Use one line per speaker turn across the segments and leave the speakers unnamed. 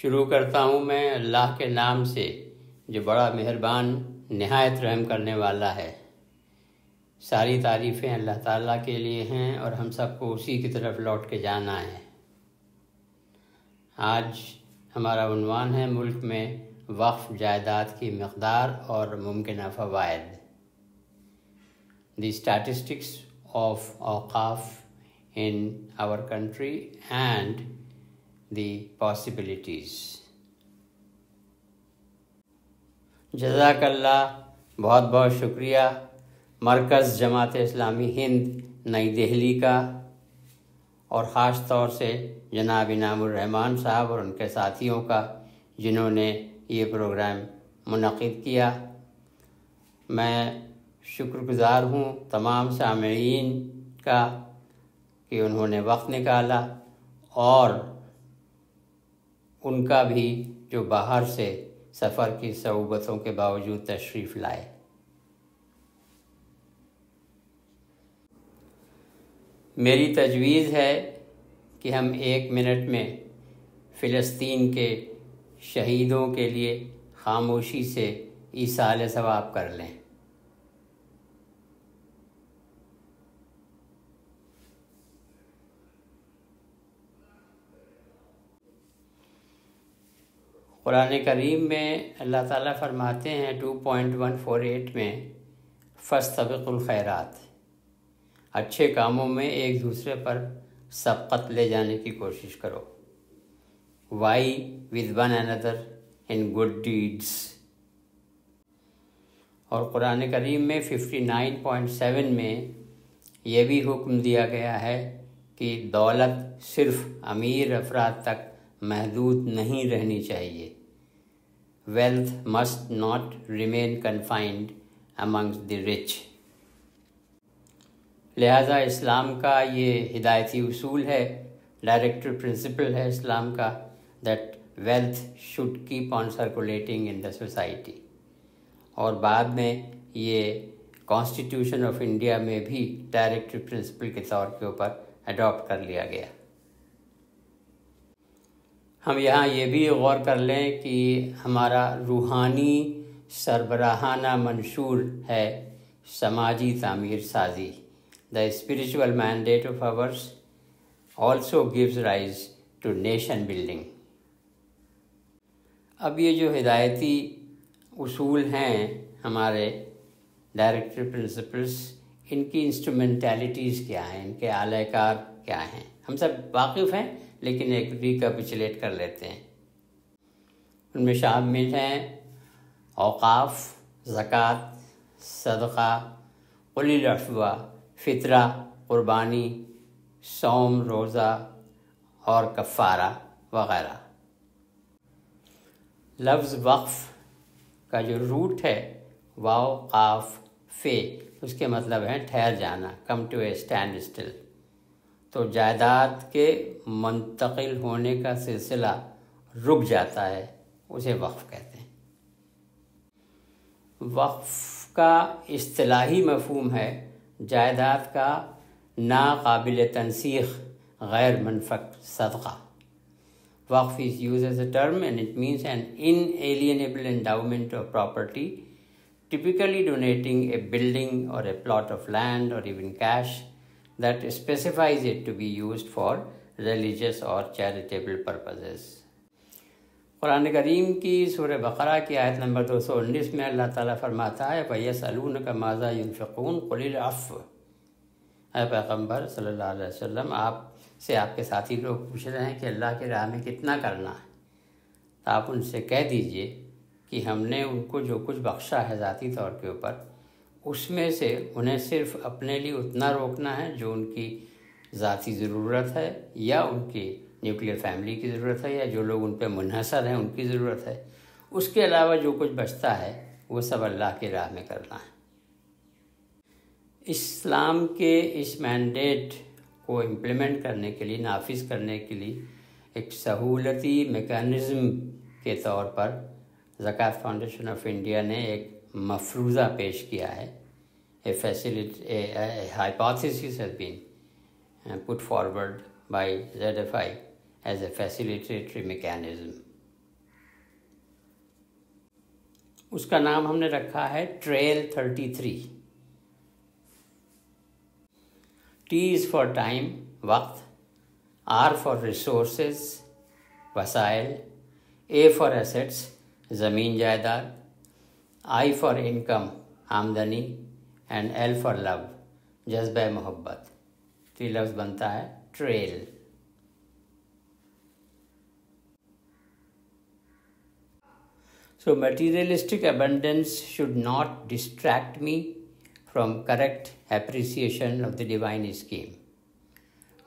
شروع کرتا ہوں میں اللہ کے نام سے جو بڑا مہربان نہایت رحم کرنے والا ہے۔ ساری تعریفیں اللہ تعالیٰ کے لیے ہیں اور ہم سب کو اسی کی طرف لوٹ کے جانا ہے۔ آج ہمارا عنوان ہے ملک میں وقف جائیداد کی مقدار اور ممکنہ فوائد۔ The statistics of اوقاف in our country and the possibilities۔ جزاک اللہ، بہت بہت شکریہ مرکز جماعت اسلامی ہند نئی دہلی کا، اور خاص طور سے جناب انعام الرحمن صاحب اور ان کے ساتھیوں کا جنہوں نے یہ پروگرام منعقد کیا۔ میں شکر گزار ہوں تمام سامعین کا کہ انہوں نے وقت نکالا، اور ان کا بھی جو باہر سے سفر کی صعوبتوں کے باوجود تشریف لائے۔ میری تجویز ہے کہ ہم 1 منٹ میں فلسطین کے شہیدوں کے لیے خاموشی سے ایصال ثواب کر لیں۔ قرآن کریم میں اللہ تعالیٰ فرماتے ہیں 2.148 میں فاستبقوا الخیرات، اچھے کاموں میں ایک دوسرے پر سبقت لے جانے کی کوشش کرو۔ Vie with one another in good deeds۔ اور قرآن کریم میں 59.7 میں یہ بھی حکم دیا گیا ہے کہ دولت صرف امیر افراد تک محدود نہیں رہنی چاہیے۔ Wealth must not remain confined amongst the rich۔ لہٰذا اسلام کا یہ ہدایتی اصول ہے، ڈائریکٹر پرنسپل ہے اسلام کا، that wealth should keep on circulating in the society۔ اور بعد میں یہ کانسٹیٹیوشن آف انڈیا میں بھی ڈائریکٹر پرنسپل کے طور کے اوپر اڈاپٹ کر لیا گیا۔ ہم یہاں یہ بھی غور کر لیں کہ ہمارا روحانی سربراہانہ منشور ہے سماجی تعمیر سازی۔ The spiritual mandate of ours also gives rise to nation building۔ اب یہ جو ہدایتی اصول ہیں ہمارے ڈائریکٹر پرنسپلس، ان کی انسٹرومنٹیلیٹیز کیا ہیں، ان کے اعلی کار کیا ہیں، ہم سب واقف ہیں لیکن ایک ریکیپچولیٹ کر لیتے ہیں۔ ان میں شامل ہیں اوقاف، زکوٰۃ، صدقہ، قل العفو، فطرہ، قربانی، صوم، روزہ اور کفارہ وغیرہ۔ لفظ وقف کا جو روٹ ہے واو قاف فے، اس کے مطلب ہے ٹھہر جانا، come to a standstill. تو جائیداد کے منتقل ہونے کا سلسلہ رک جاتا ہے، اسے وقف کہتے ہیں۔ وقف کا اصطلاحی مفہوم ہے جائیداد کا ناقابل تنسیخ غیر منفک صدقہ۔ وقف is used as a term and it means an inalienable endowment of property, typically donating a building or a plot of land or even cash that specifies it to be used for religious or charitable purposes۔ قرآن کریم کی سورہ بقرہ کی آیت number 219 میں اللہ تعالیٰ فرماتا ہے وَيَسْأَلُونَكَ مَاذَا يُنْفِقُونَ قُلِ الْعَفْوَ۔ اے پیغمبر صلی اللہ علیہ وسلم، آپ سے آپ کے ساتھی لوگ پوچھ رہے ہیں کہ اللہ کی راہ میں کتنا کرنا ہے، تو آپ ان سے کہہ دیجئے کہ ہم نے ان کو جو کچھ بخشا ہے ذاتی طور کے اوپر، اس میں سے انہیں صرف اپنے لیے اتنا روکنا ہے جو ان کی ذاتی ضرورت ہے، یا ان کی نیوکلیر فیملی کی ضرورت ہے، یا جو لوگ ان پہ منحصر ہیں ان کی ضرورت ہے۔ اس کے علاوہ جو کچھ بچتا ہے وہ سب اللہ کی راہ میں کرنا ہے۔ اسلام کے اس مینڈیٹ کو امپلیمنٹ کرنے کے لیے، نافذ کرنے کے لیے ایک سہولتی میکانزم کے طور پر زکوٰۃ فاؤنڈیشن آف انڈیا نے ایک مفروضہ پیش کیا ہے۔ A hypothesis has been put forward by ZFI as a facilitatory mechanism۔ اس کا نام ہم نے رکھا ہے trail 33. T is for time, وقت. R for resources, وسائل. A for assets, زمین جائیداد. I for income, آمدنی. and L for love, جذبہ محبت. تو یہ لفظ بنتا ہے trail. So materialistic abundance should not distract me from correct appreciation of the divine scheme.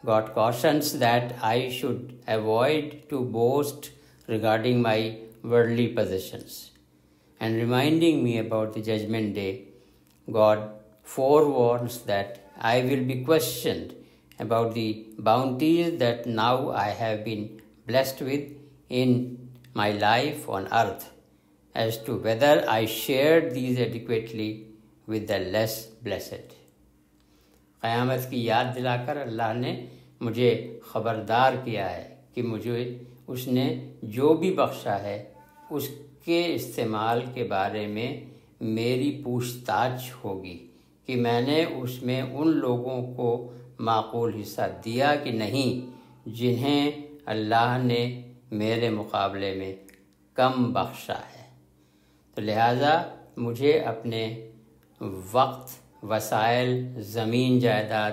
God cautions that I should avoid to boast regarding my worldly possessions. And reminding me about the judgment day, God forewarns that I will be questioned about the bounties that now I have been blessed with in my life on earth, as to whether I shared these adequately with the less blessed. قیامت کی یاد دلا کر اللہ نے مجھے خبردار کیا ہے کہ مجھے اس نے جو بھی بخشا ہے اس کے استعمال کے بارے میں میری پوچھ تاچھ ہوگی کہ میں نے اس میں ان لوگوں کو معقول حصہ دیا کہ نہیں جنہیں اللہ نے میرے مقابلے میں کم بخشا ہے. تو لہٰذا مجھے اپنے وقت، وسائل، زمین جائیداد،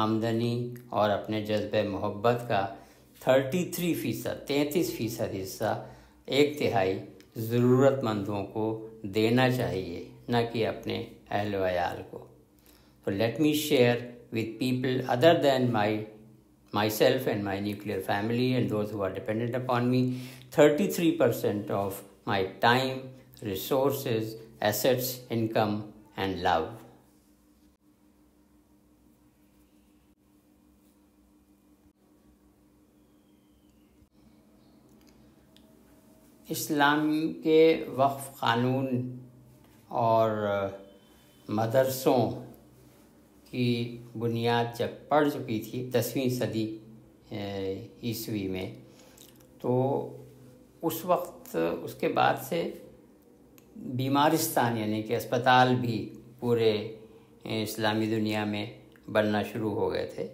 آمدنی اور اپنے جذبہ محبت کا 33% حصہ، 1/3 ضرورت مندوں کو دینا چاہیے، نہ کہ اپنے اہل و عیال کو. تو let me share with people other than myself and my nuclear family and those who are dependent upon me 33% of my time, resources, assets, income and love. اسلام کے وقف قانون اور مدرسوں کی بنیاد جب پڑ چکی تھی 10ویں صدی عیسوی میں، تو اس وقت اس کے بعد سے بیمارستان یعنی کہ اسپتال بھی پورے اسلامی دنیا میں بننا شروع ہو گئے تھے.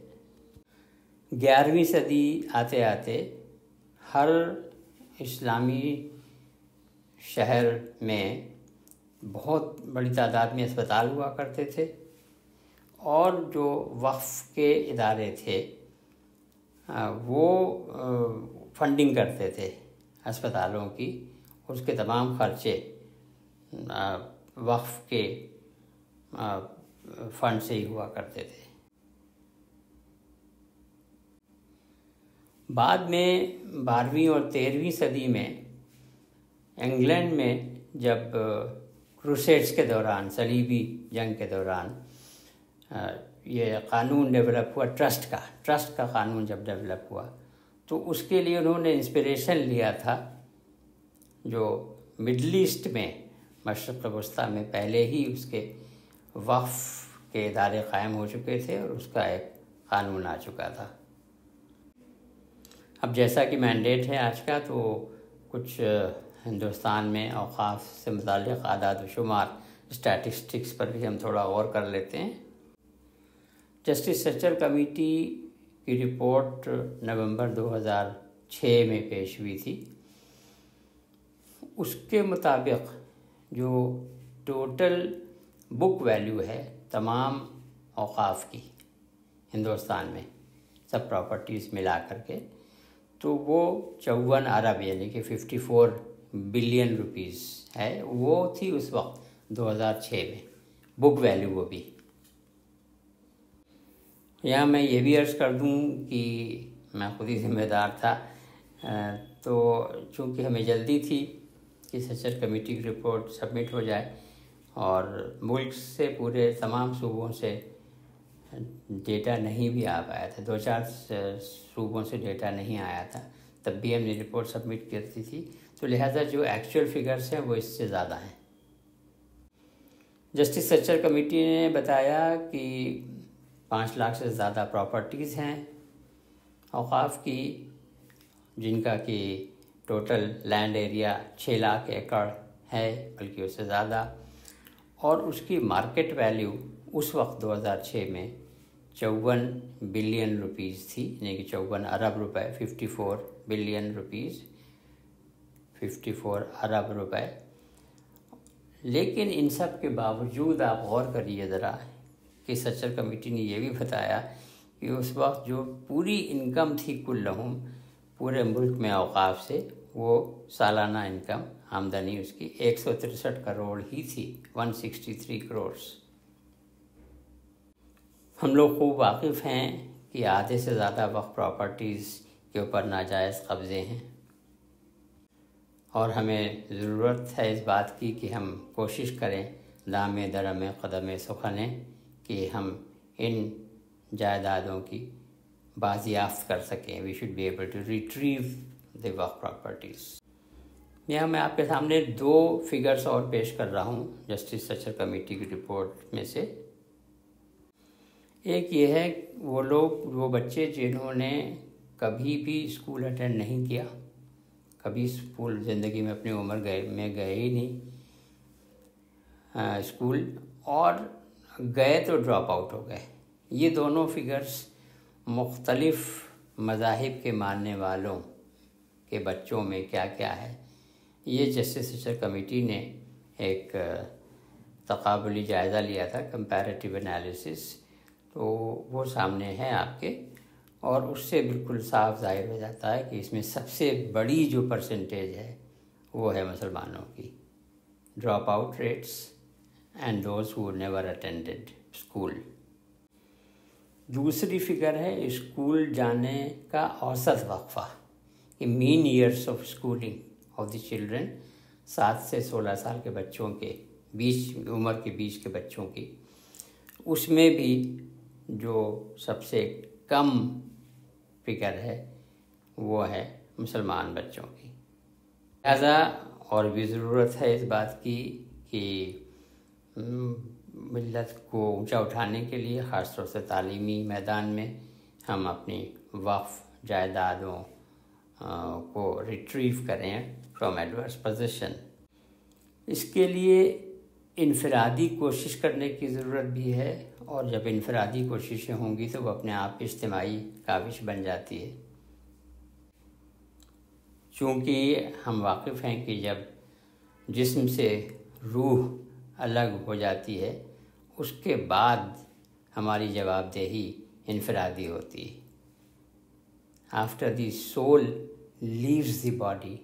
11ویں صدی آتے آتے ہر اسلامی شہر میں بہت بڑی تعداد میں اسپتال ہوا کرتے تھے، اور جو وقف کے ادارے تھے وہ فنڈنگ کرتے تھے اسپتالوں کی. اس کے تمام خرچے وقف کے فنڈ سے ہی ہوا کرتے تھے. بعد میں 12ویں اور 13ویں صدی میں انگلینڈ میں جب کروسیڈز کے دوران، صلیبی جنگ کے دوران یہ قانون ڈیولپ ہوا، ٹرسٹ کا قانون جب ڈیولپ ہوا، تو اس کے لیے انہوں نے انسپریشن لیا تھا جو مڈل ایسٹ میں، مشرق وسطیٰ میں پہلے ہی اس کے وقف کے ادارے قائم ہو چکے تھے اور اس کا ایک قانون آ چکا تھا. اب جیسا کہ مینڈیٹ ہے آج کا، تو کچھ ہندوستان میں اوقاف سے متعلق اعداد و شمار، اسٹیٹسٹکس پر بھی ہم تھوڑا غور کر لیتے ہیں. جسٹس سچر کمیٹی کی رپورٹ نومبر 2006 میں پیش ہوئی تھی. اس کے مطابق جو ٹوٹل بک ویلیو ہے تمام اوقاف کی ہندوستان میں، سب پراپرٹیز ملا کر کے، تو وہ 54 ارب یعنی کہ 54 بلین روپیز ہے. وہ تھی اس وقت 2006 میں بک ویلیو. وہ بھی یہاں میں یہ بھی عرض کر دوں کہ میں خود ہی ذمہ دار تھا، تو چونکہ ہمیں جلدی تھی کہ سچر کمیٹی کی رپورٹ سبمٹ ہو جائے، اور ملک سے پورے تمام صوبوں سے ڈیٹا نہیں بھی آ پایا تھا، 2-4 صوبوں سے ڈیٹا نہیں آیا تھا، تب بھی ہم نے رپورٹ سبمٹ کرتی تھی. تو لہٰذا جو ایکچوئل فگرز ہیں وہ اس سے زیادہ ہیں. جسٹس سچر کمیٹی نے بتایا کہ 5 لاکھ سے زیادہ پراپرٹیز ہیں اوقاف کی، جن کا کہ ٹوٹل لینڈ ایریا 6 لاکھ ایکڑ ہے بلکہ اس سے زیادہ، اور اس کی مارکیٹ ویلیو اس وقت 2006 میں 54 بلین روپیز تھی، یعنی کہ 54 ارب روپے، 54 بلین روپیز، 54 ارب روپے۔ لیکن ان سب کے باوجود آپ غور کریے ذرا کہ سچر کمیٹی نے یہ بھی بتایا کہ اس وقت جو پوری انکم تھی کلہم پورے ملک میں اوقاف سے، وہ سالانہ انکم آمدنی اس کی 163 کروڑ ہی تھی، 163 کروڑس۔ ہم لوگ خوب واقف ہیں کہ آدھے سے زیادہ وقف پراپرٹیز کے اوپر ناجائز قبضے ہیں، اور ہمیں ضرورت ہے اس بات کی کہ ہم کوشش کریں دام درم قدم سخنیں کہ ہم ان جائیدادوں کی بازیافت کر سکیں۔ We should be able to retrieve the Waqf properties. یہاں میں آپ کے سامنے 2 فگرز اور پیش کر رہا ہوں جسٹس سچر کمیٹی کی رپورٹ میں سے۔ ایک یہ ہے وہ بچے جنہوں نے کبھی بھی اسکول اٹینڈ نہیں کیا، کبھی اسکول زندگی میں اپنی عمر میں گئے ہی نہیں اسکول، اور گئے تو ڈراپ آؤٹ ہو گئے۔ یہ دونوں فگرز مختلف مذاہب کے ماننے والوں کے بچوں میں کیا کیا ہے، یہ جسٹس سچر کمیٹی نے ایک تقابلی جائزہ لیا تھا، کمپیریٹیو انالیسس، تو وہ سامنے ہے آپ کے، اور اس سے بالکل صاف ظاہر ہو جاتا ہے کہ اس میں سب سے بڑی جو پرسنٹیج ہے وہ ہے مسلمانوں کی، drop out rates and those who never attended school. دوسری فگر ہے اسکول جانے کا اوسط وقفہ، کہ mean years of schooling of the children, 7 سے 16 سال کے بچوں کے عمر کے بیچ کے بچوں کی، اس میں بھی جو سب سے کم فگر ہے وہ ہے مسلمان بچوں کی۔ لہذا اور بھی ضرورت ہے اس بات کی کہ ملت کو اونچا اٹھانے کے لیے، خاص طور سے تعلیمی میدان میں، ہم اپنی وقف جائیدادوں کو ریٹریو کریں فرام ایڈورس پوزیشن۔ اس کے لیے انفرادی کوشش کرنے کی ضرورت بھی ہے، اور جب انفرادی کوششیں ہوں گی تو وہ اپنے آپ اجتماعی کاوش بن جاتی ہے۔ چونکہ ہم واقف ہیں کہ جب جسم سے روح الگ ہو جاتی ہے، اس کے بعد ہماری جواب دہی انفرادی ہوتی ہے۔ After the soul leaves the body,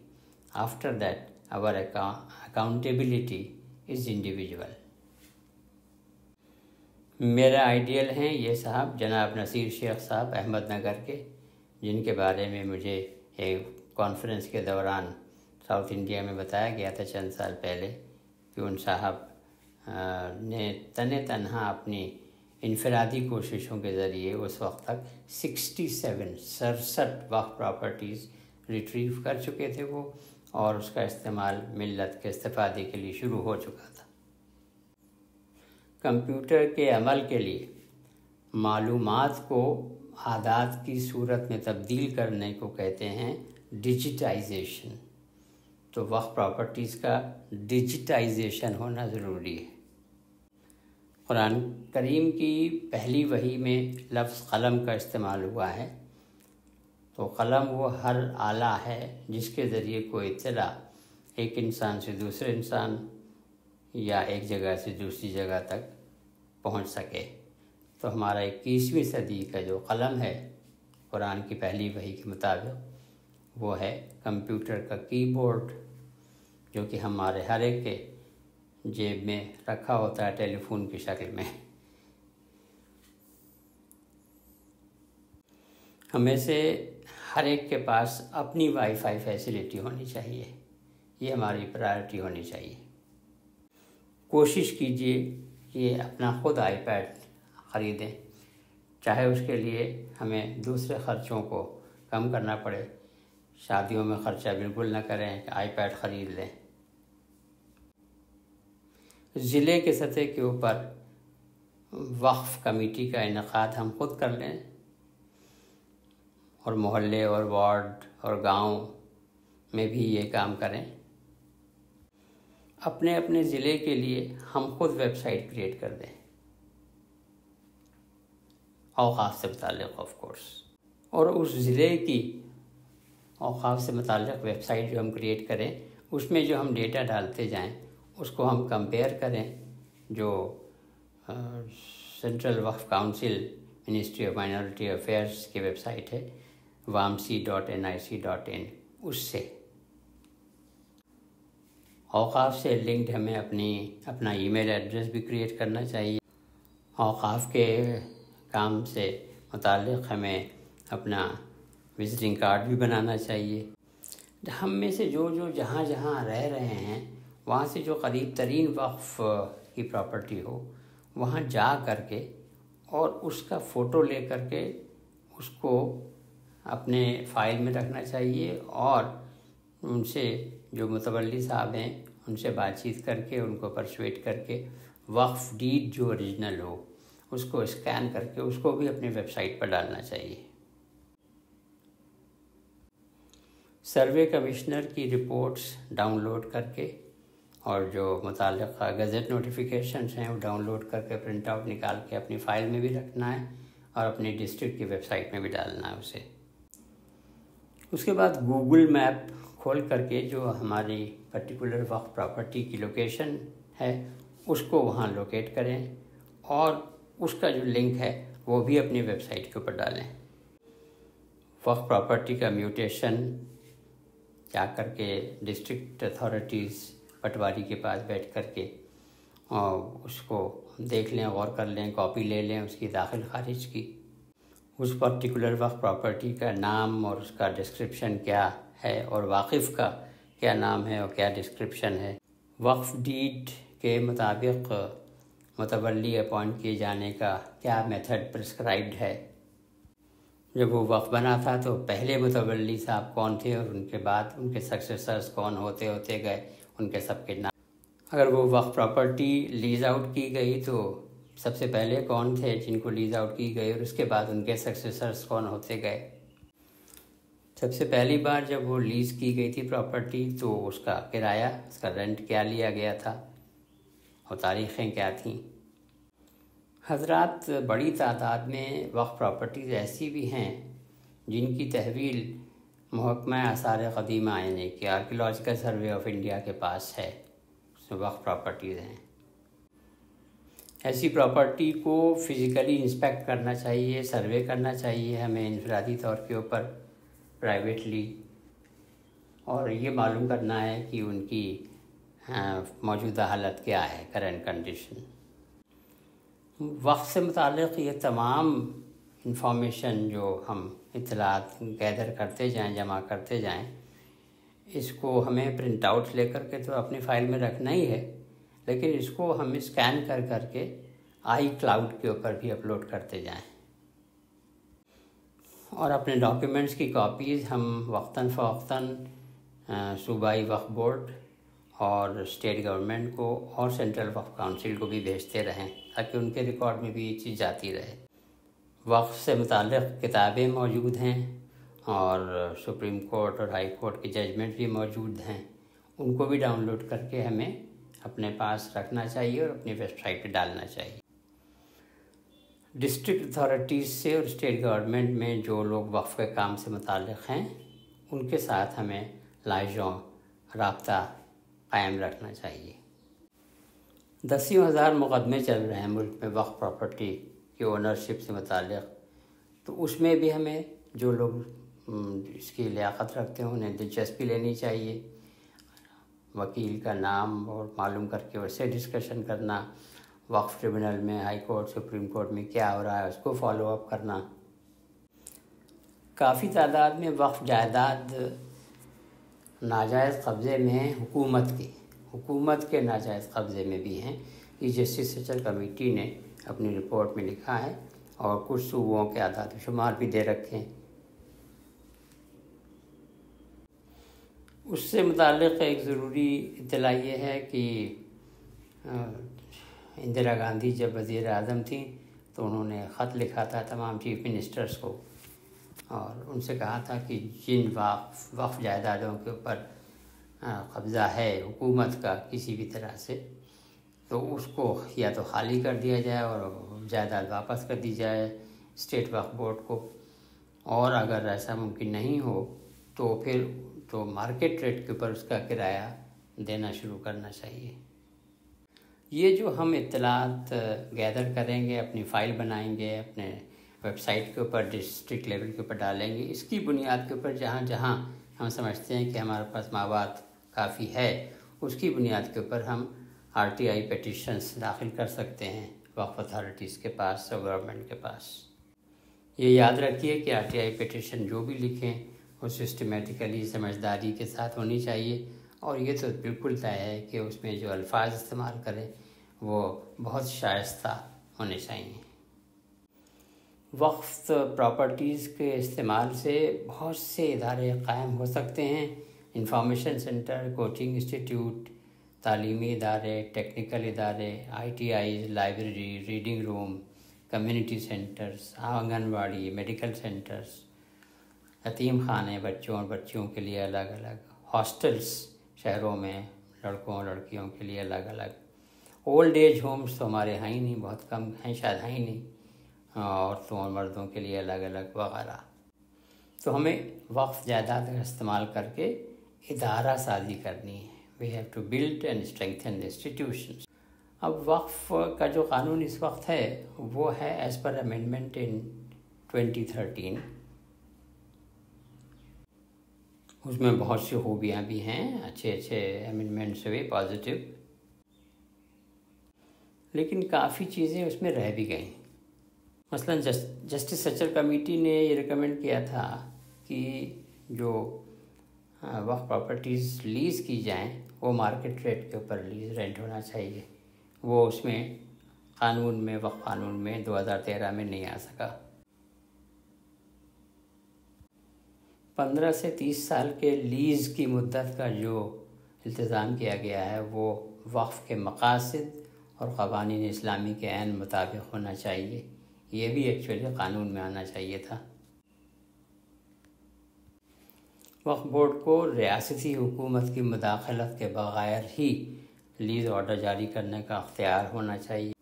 after that our accountability is individual۔ میرا آئیڈیل ہیں یہ صاحب جناب نصیر شیخ صاحب احمد نگر کے، جن کے بارے میں مجھے ایک کانفرنس کے دوران ساؤتھ انڈیا میں بتایا گیا تھا چند سال پہلے کہ ان صاحب نے تنہا اپنی انفرادی کوششوں کے ذریعے اس وقت تک 67 وقف پراپرٹیز ریٹریو کر چکے تھے وہ، اور اس کا استعمال ملت کے استفادے کے لیے شروع ہو چکا تھا۔ کمپیوٹر کے عمل کے لیے معلومات کو عادات کی صورت میں تبدیل کرنے کو کہتے ہیں ڈیجیٹائزیشن، تو وقف پراپرٹیز کا ڈیجیٹائزیشن ہونا ضروری ہے۔ قرآن کریم کی پہلی وحی میں لفظ قلم کا استعمال ہوا ہے، تو قلم وہ ہر آلہ ہے جس کے ذریعے کوئی اطلاع ایک انسان سے دوسرے انسان یا ایک جگہ سے دوسری جگہ تک پہنچ سکے۔ تو ہمارا 21ویں صدی کا جو قلم ہے قرآن کی پہلی وحی کے مطابق، وہ ہے کمپیوٹر کا کی بورڈ، جو کہ ہمارے ہر ایک کے جیب میں رکھا ہوتا ہے ٹیلی فون کی شکل میں۔ ہمیں سے ہر ایک کے پاس اپنی وائی فائی فیسلٹی ہونی چاہیے، یہ ہماری پرائرٹی ہونی چاہیے۔ کوشش کیجئے کہ اپنا خود آئی پیڈ خریدیں، چاہے اس کے لیے ہمیں دوسرے خرچوں کو کم کرنا پڑے، شادیوں میں خرچہ بالکل نہ کریں کہ آئی پیڈ خرید لیں۔ ضلع کے سطح کے اوپر وقف کمیٹی کا انعقاد ہم خود کر لیں، اور محلے اور وارڈ اور گاؤں میں بھی یہ کام کریں۔ اپنے اپنے ضلع کے لیے ہم خود ویب سائٹ کریٹ کر دیں، اوقاف سے متعلق آف کورس، اور اس ضلع کی اوقاف سے متعلق ویب سائٹ جو ہم کریٹ کریں اس میں جو ہم ڈیٹا ڈالتے جائیں اس کو ہم کمپیئر کریں جو سینٹرل وقف council ministry of minority affairs کی ویب سائٹ ہے wamsi.nic.in، اس سے اوقاف سے لنکڈ ہمیں اپنا ای میل ایڈریس بھی کریٹ کرنا چاہیے، اوقاف کے کام سے متعلق ہمیں اپنا وزٹنگ کارڈ بھی بنانا چاہیے۔ ہم میں سے جو جہاں رہ رہے ہیں وہاں سے جو قریب ترین وقف کی پراپرٹی ہو وہاں جا کر کے اور اس کا فوٹو لے کر کے اس کو اپنے فائل میں رکھنا چاہیے، اور ان سے جو متولی صاحب ہیں ان سے بات چیت کر کے ان کو پرسویٹ کر کے وقف ڈیڈ جو اوریجنل ہو اس کو اسکین کر کے اس کو بھی اپنی ویب سائٹ پر ڈالنا چاہیے۔ سروے کمشنر کی رپورٹس ڈاؤن لوڈ کر کے اور جو متعلقہ گزٹ نوٹیفیکیشنز ہیں وہ ڈاؤن لوڈ کر کے پرنٹ آؤٹ نکال کے اپنی فائل میں بھی رکھنا ہے اور اپنی ڈسٹرکٹ کی ویب سائٹ میں بھی ڈالنا ہے اسے۔ اس کے بعد گوگل میپ کھول کر کے جو ہماری پرٹیکولر وقف پراپرٹی کی لوکیشن ہے اس کو وہاں لوکیٹ کریں اور اس کا جو لنک ہے وہ بھی اپنی ویب سائٹ کے اوپر ڈالیں۔ وقف پراپرٹی کا میوٹیشن جا کر کے ڈسٹرکٹ اتھارٹیز پٹواری کے پاس بیٹھ کر کے اس کو دیکھ لیں، غور کر لیں، کاپی لے لیں اس کی داخل خارج کی، اس پرٹیکولر وقف پراپرٹی کا نام اور اس کا ڈسکرپشن کیا ہے اور واقف کا کیا نام ہے اور کیا ڈسکرپشن ہے، وقف ڈیڈ کے مطابق متولی اپوائنٹ کیے جانے کا کیا میتھڈ پرسکرائبڈ ہے، جب وہ وقف بنا تھا تو پہلے متولی صاحب کون تھے اور ان کے بعد ان کے سکسیسرز کون ہوتے گئے، ان کے سب کے نام۔ اگر وہ وقف پراپرٹی لیز آؤٹ کی گئی تو سب سے پہلے کون تھے جن کو لیز آؤٹ کی گئی اور اس کے بعد ان کے سکسیسرز کون ہوتے گئے۔ سب سے پہلی بار جب وہ لیز کی گئی تھی پراپرٹی تو اس کا کرایہ، اس کا رینٹ کیا لیا گیا تھا اور تاریخیں کیا تھیں۔ حضرات، بڑی تعداد میں وقف پراپرٹیز ایسی بھی ہیں جن کی تحویل محکمہ آثار قدیمہ یعنی کہ آرکیولوجیکل سروے آف انڈیا کے پاس ہے، اس میں وقف پراپرٹیز ہیں۔ ایسی پراپرٹی کو فزیکلی انسپیکٹ کرنا چاہیے، سروے کرنا چاہیے ہمیں انفرادی طور کے اوپر، پرائیویٹلی، اور یہ معلوم کرنا ہے کہ ان کی موجودہ حالت کیا ہے، کرنٹ کنڈیشن۔ وقت سے متعلق یہ تمام انفارمیشن جو ہم اطلاعات گیدر کرتے جائیں، جمع کرتے جائیں، اس کو ہمیں پرنٹ آؤٹ لے کر کے تو اپنی فائل میں رکھنا ہی ہے، لیکن اس کو ہم اسکین کر کے آئی کلاؤڈ کے اوپر بھی اپلوڈ کرتے جائیں، اور اپنے ڈاکیومنٹس کی کاپیز ہم وقتاً فوقتاً صوبائی وقف بورڈ اور اسٹیٹ گورنمنٹ کو اور سینٹرل وقف کاؤنسل کو بھی بھیجتے رہیں تاکہ ان کے ریکارڈ میں بھی یہ چیز جاتی رہے۔ وقف سے متعلق کتابیں موجود ہیں اور سپریم کورٹ اور ہائی کورٹ کے ججمنٹ بھی موجود ہیں، ان کو بھی ڈاؤن لوڈ کر کے ہمیں اپنے پاس رکھنا چاہیے اور اپنی ویب سائٹ پہ ڈالنا چاہیے۔ ڈسٹرکٹ اتھارٹیز سے اور اسٹیٹ گورنمنٹ میں جو لوگ وقف کے کام سے متعلق ہیں ان کے ساتھ ہمیں لائجوں رابطہ قائم رکھنا چاہیے۔ دسیوں ہزار مقدمے چل رہے ہیں ملک میں وقف پراپرٹی کی اونرشپ سے متعلق، تو اس میں بھی ہمیں جو لوگ اس کی لیاقت رکھتے ہیں انہیں دلچسپی لینی چاہیے، وکیل کا نام اور معلوم کر کے اس سے ڈسکشن کرنا، وقف ٹریبونل میں، ہائی کورٹ، سپریم کورٹ میں کیا ہو رہا ہے اس کو فالو اپ کرنا۔ کافی تعداد میں وقف جائیداد ناجائز قبضے میں ہیں، حکومت کے ناجائز قبضے میں بھی ہیں، یہ جسٹس سچل کمیٹی نے اپنی رپورٹ میں لکھا ہے اور کچھ صوبوں کے اعداد و شمار بھی دے رکھے ہیں۔ اس سے متعلق ایک ضروری اطلاع یہ ہے کہ اندرا گاندھی جب وزیر اعظم تھیں تو انہوں نے خط لکھا تھا تمام چیف منسٹرز کو اور ان سے کہا تھا کہ جن وقف جائیدادوں کے اوپر قبضہ ہے حکومت کا کسی بھی طرح سے، تو اس کو یا تو خالی کر دیا جائے اور جائیداد واپس کر دی جائے اسٹیٹ وقف بورڈ کو، اور اگر ایسا ممکن نہیں ہو تو پھر تو مارکیٹ ریٹ کے اوپر اس کا کرایہ دینا شروع کرنا چاہیے۔ یہ جو ہم اطلاعات گیدر کریں گے، اپنی فائل بنائیں گے، اپنے ویب سائٹ کے اوپر ڈسٹرکٹ لیول کے اوپر ڈالیں گے، اس کی بنیاد کے اوپر جہاں جہاں ہم سمجھتے ہیں کہ ہمارے پاس مواد کافی ہے، اس کی بنیاد کے اوپر ہم RTI پیٹیشنز داخل کر سکتے ہیں وقف اتھارٹیز کے پاس اور گورنمنٹ کے پاس۔ یہ یاد رکھیے کہ RTI پیٹیشن جو بھی لکھیں وہ سسٹمیٹیکلی سمجھداری کے ساتھ ہونی چاہیے، اور یہ تو بالکل طے ہے کہ اس میں جو الفاظ استعمال کریں وہ بہت شائستہ ہونے چاہیے۔ وقف پراپرٹیز کے استعمال سے بہت سے ادارے قائم ہو سکتے ہیں، انفارمیشن سینٹر، کوچنگ انسٹیٹیوٹ، تعلیمی ادارے، ٹیکنیکل ادارے، ITIs، لائبریری، ریڈنگ روم، کمیونٹی سینٹرز، آنگن واڑی، میڈیکل سینٹرز، یتیم خانے بچوں اور بچیوں کے لیے الگ الگ، ہاسٹلز شہروں میں لڑکوں اور لڑکیوں کے لیے الگ الگ، اولڈ ایج ہومز تو ہمارے ہیں ہی نہیں، بہت کم ہیں، شاید ہیں ہی نہیں، عورتوں اور مردوں کے لیے الگ الگ وغیرہ۔ تو ہمیں وقف جائیداد کا استعمال کر کے ادارہ سازی کرنی ہے۔ We have to build and strengthen the institutions۔ اب وقف کا جو قانون اس وقت ہے وہ ہے ایز پر امینڈمنٹ ان 2013۔ اس میں بہت سی خوبیاں بھی ہیں، اچھے امینڈمنٹس ہوئے پازیٹیو، لیکن کافی چیزیں اس میں رہ بھی گئیں۔ مثلا جسٹس سچر کمیٹی نے یہ ریکمینڈ کیا تھا کہ جو وقف پراپرٹیز لیز کی جائیں وہ مارکیٹ ریٹ کے اوپر لیز رینٹ ہونا چاہیے، وہ اس میں قانون میں وقف قانون میں 2013 میں نہیں آ سکا۔ 15 سے 30 سال کے لیز کی مدت کا جو التزام کیا گیا ہے وہ وقف کے مقاصد اور قوانین اسلامی کے عین مطابق ہونا چاہیے، یہ بھی ایکچولی قانون میں آنا چاہیے تھا۔ وقف بورڈ کو ریاستی حکومت کی مداخلت کے بغیر ہی لیز آرڈر جاری کرنے کا اختیار ہونا چاہیے۔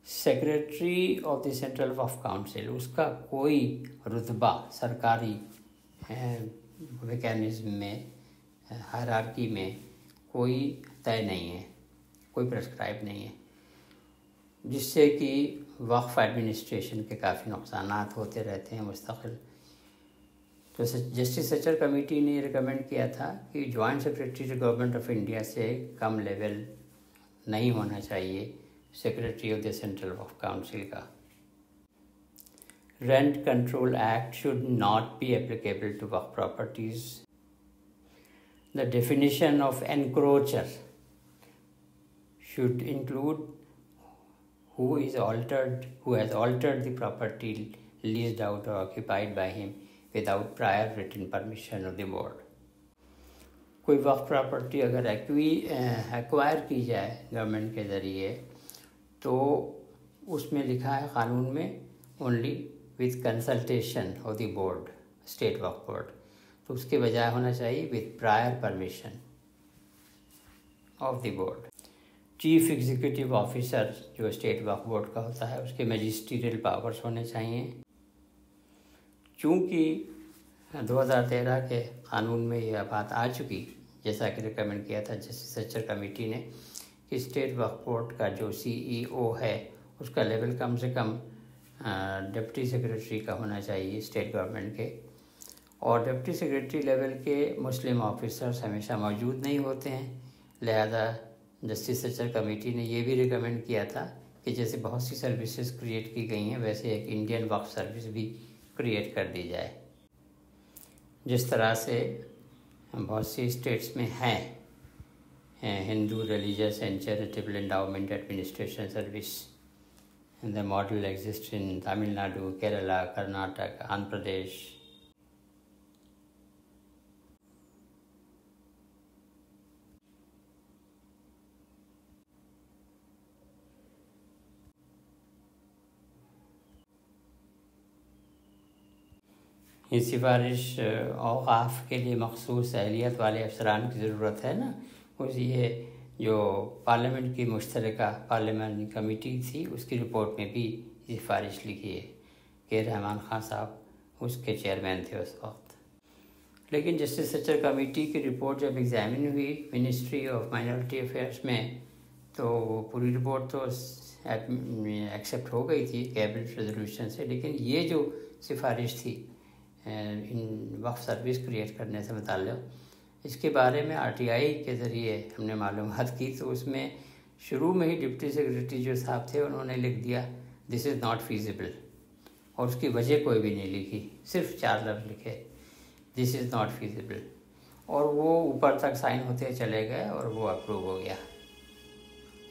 سیکریٹری آف دی سینٹرل وقف کونسل، اس کا کوئی رتبہ سرکاری میکینزم میں، ہائرارکی میں کوئی طے نہیں ہے، کوئی پرسکرائب نہیں ہے، جس سے کہ وقف ایڈمنسٹریشن کے کافی نقصانات ہوتے رہتے ہیں مستقل۔ تو جسٹس سچر کمیٹی نے ریکمینڈ کیا تھا کہ joint secretary government of India سے کم لیول نہیں ہونا چاہیے سیکریٹری آف دی سینٹرل وقف کونسل کا۔ Rent control act should not be applicable to وقف properties۔ The definition of encroacher should include who has altered the property leased out or occupied by him without prior written permission of the board۔ کوئی وقف property اگر acquire کی جائے government کے ذریعے تو اس میں لکھا ہے قانون میں only with consultation of the board، state وقف بورڈ، تو اس کے بجائے ہونا چاہیے with prior permission of the board۔ Chief executive officer جو اسٹیٹ وقف بورڈ کا ہوتا ہے اس کے میجسٹریل پاورز ہونے چاہیے۔ چونکہ 2013 کے قانون میں یہ بات آ چکی، جیسا کہ ریکمینڈ کیا تھا جسٹس سچر کمیٹی نے، کہ اسٹیٹ وقف بورڈ کا جو CEO ہے اس کا لیول کم سے کم ڈپٹی سیکریٹری کا ہونا چاہیے اسٹیٹ گورنمنٹ کے، اور ڈپٹی سیکریٹری لیول کے مسلم آفیسرز ہمیشہ موجود نہیں ہوتے ہیں، لہذا جسٹس سچر کمیٹی نے یہ بھی ریکمینڈ کیا تھا کہ جیسے بہت سی سروسز کریٹ کی گئی ہیں ویسے ایک انڈین وقف سروس بھی کریٹ کر دی جائے، جس طرح سے بہت سی اسٹیٹس میں ہیں Hindu religious and charitable endowment administration service. The model exists in Tamil Nadu, Kerala, Karnataka, Andhra Pradesh۔ یہ سفارش اوقاف کے لیے مخصوص اہلیت والے افسران کی ضرورت ہے نا، یہ جو پارلیمنٹ کی مشترکہ پارلیمانی کمیٹی تھی اس کی رپورٹ میں بھی سفارش لکھی ہے کہ رحمان خان صاحب اس کے چیئرمین تھے اس وقت. لیکن جسٹس سچر کمیٹی کی رپورٹ جب ایگزامن ہوئی منسٹری آف مائنورٹی افیئرس میں تو وہ پوری رپورٹ تو ایکسیپٹ ہو گئی تھی کیبنٹ ریزولوشن سے، لیکن یہ جو سفارش تھی ان وقف سروس کریٹ کرنے سے متعلق، اس کے بارے میں RTI کے ذریعے ہم نے معلومات کی تو اس میں شروع میں ہی ڈپٹی سیکریٹری جو صاحب تھے انہوں نے لکھ دیا دس از ناٹ فیزیبل، اور اس کی وجہ کوئی بھی نہیں لکھی، صرف 4 لفظ لکھے دس از ناٹ فیزیبل، اور وہ اوپر تک سائن ہوتے چلے گئے اور وہ اپروو ہو گیا.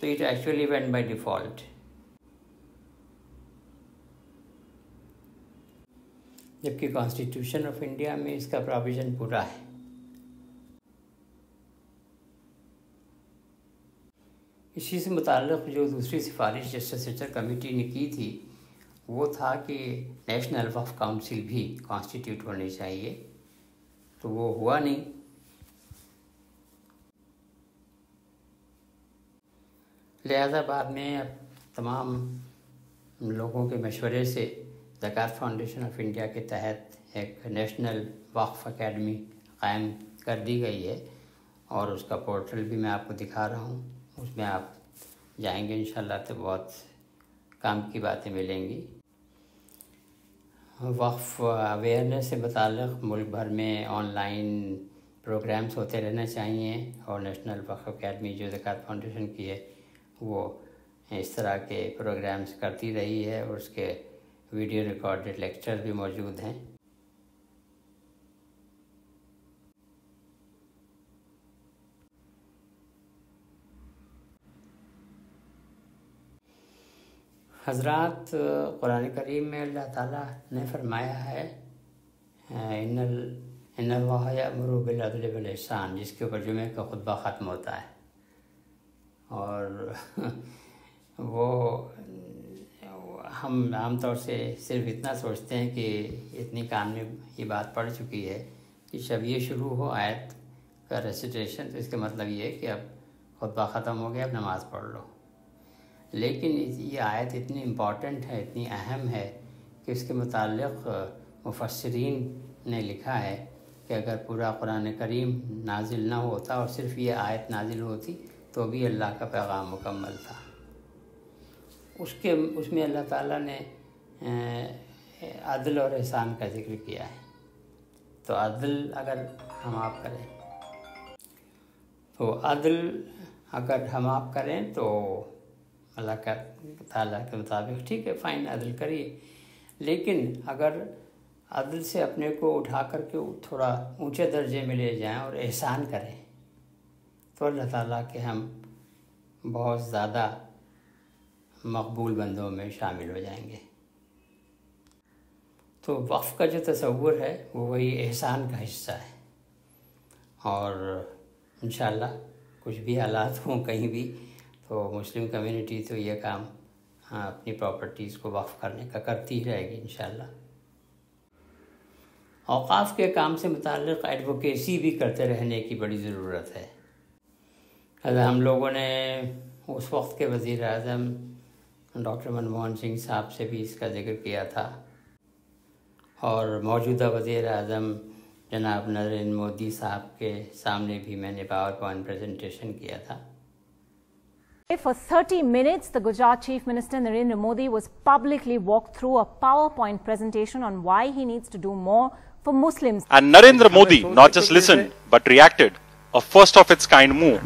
تو it actually went by default. جبکہ کانسٹیٹیوشن آف انڈیا میں اس کا پروویژن پورا ہے. اسی سے متعلق جو دوسری سفارش جسٹس سچر کمیٹی نے کی تھی وہ تھا کہ نیشنل وقف کاؤنسل بھی کانسٹیٹیوٹ ہونی چاہیے، تو وہ ہوا نہیں. لہذا بعد میں اب تمام لوگوں کے مشورے سے زکوٰۃ فاؤنڈیشن آف انڈیا کے تحت ایک نیشنل وقف اکیڈمی قائم کر دی گئی ہے، اور اس کا پورٹل بھی میں آپ کو دکھا رہا ہوں. اس میں آپ جائیں گے انشاءاللہ تو بہت کام کی باتیں ملیں گی. وقف اویئرنیس سے متعلق ملک بھر میں آن لائن پروگرامز ہوتے رہنا چاہیے، اور نیشنل وقف اکیڈمی جو زکوٰۃ فاؤنڈیشن کی ہے وہ اس طرح کے پروگرامز کرتی رہی ہے، اور اس کے ویڈیو ریکارڈڈ لیکچر بھی موجود ہیں. حضرات، قرآن کریم میں اللہ تعالیٰ نے فرمایا ہے ان اللہ یأمر بالعدل والاحسان، جس کے اوپر جمعہ کا خطبہ ختم ہوتا ہے. اور وہ ہم عام طور سے صرف اتنا سوچتے ہیں کہ اتنی کان میں یہ بات پڑ چکی ہے کہ جب یہ شروع ہو آیت کا ریسیٹیشن تو اس کا مطلب یہ ہے کہ اب خطبہ ختم ہو گیا، اب نماز پڑھ لو. لیکن یہ آیت اتنی امپورٹنٹ ہے، اتنی اہم ہے کہ اس کے متعلق مفسرین نے لکھا ہے کہ اگر پورا قرآن کریم نازل نہ ہوتا اور صرف یہ آیت نازل ہوتی تو بھی اللہ کا پیغام مکمل تھا. اس میں اللہ تعالیٰ نے عدل اور احسان کا ذکر کیا ہے. تو عدل اگر ہم آپ کریں تو اللہ کا تعالیٰ کے مطابق ٹھیک ہے، فائن، عدل کریے. لیکن اگر عدل سے اپنے کو اٹھا کر کے تھوڑا اونچے درجے میں لے جائیں اور احسان کریں تو اللہ تعالیٰ کے ہم بہت زیادہ مقبول بندوں میں شامل ہو جائیں گے. تو وقف کا جو تصور ہے وہ وہی احسان کا حصہ ہے، اور انشاءاللہ کچھ بھی حالات ہوں کہیں بھی تو مسلم کمیونٹی تو یہ کام اپنی پراپرٹیز کو وقف کرنے کا کرتی ہی رہے گی انشاءاللہ. اوقاف کے کام سے متعلق ایڈوکیسی بھی کرتے رہنے کی بڑی ضرورت ہے. ہم لوگوں نے اس وقت کے وزیر اعظم ڈاکٹر منموہن سنگھ صاحب سے بھی اس کا ذکر کیا تھا، اور موجودہ وزیر اعظم جناب نریندر مودی صاحب کے سامنے بھی میں نے پاور پوائنٹ پریزنٹیشن کیا تھا.
For 30 minutes, the Gujarat Chief Minister Narendra Modi was publicly walked through a PowerPoint presentation on why he needs to do more for Muslims.
And Narendra Modi not just listened, but reacted. A first of its kind move.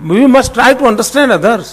We must try to understand others.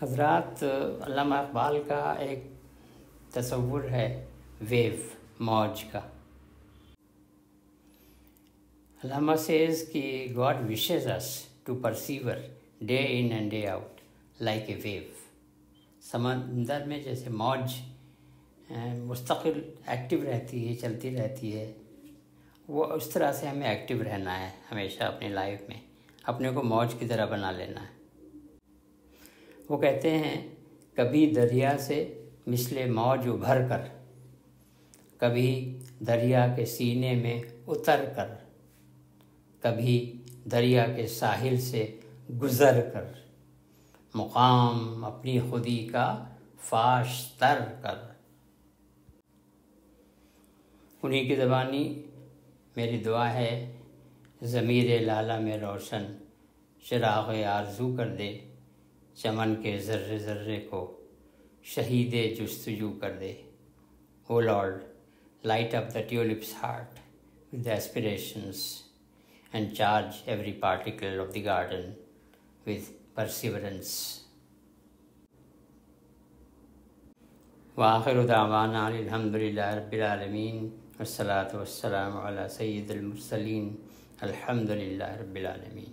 حضرات، علامہ اقبال کا ایک تصور ہے view, موج کا. علامہ says کہ God wishes us to persevere day in and day out like a wave. سمندر میں جیسے موج مستقل ایکٹیو رہتی ہے، چلتی رہتی ہے، وہ اس طرح سے ہمیں ایکٹیو رہنا ہے ہمیشہ اپنی لائف میں، اپنے کو موج کی طرح بنا لینا ہے۔ وہ کہتے ہیں کبھی دریا سے مثل موج ابھر کر، کبھی دریا کے سینے میں اتر کر، کبھی دریا کے ساحل سے گزر کر، مقام اپنی خودی کا فاش تر کر۔ انہی کی زبانی میری دعا ہے، ضمیر لالہ میں روشن چراغ آرزو کر دے، چمن کے ذرے ذرے کو شہید جستجو کر دے۔ او lord, light up the tulip's heart with aspirations and charge every particle of the garden with perseverance. وآخر دعوانا الحمدللہ رب العالمین والصلاة والسلام علی سید المرسلین الحمدللہ رب العالمین۔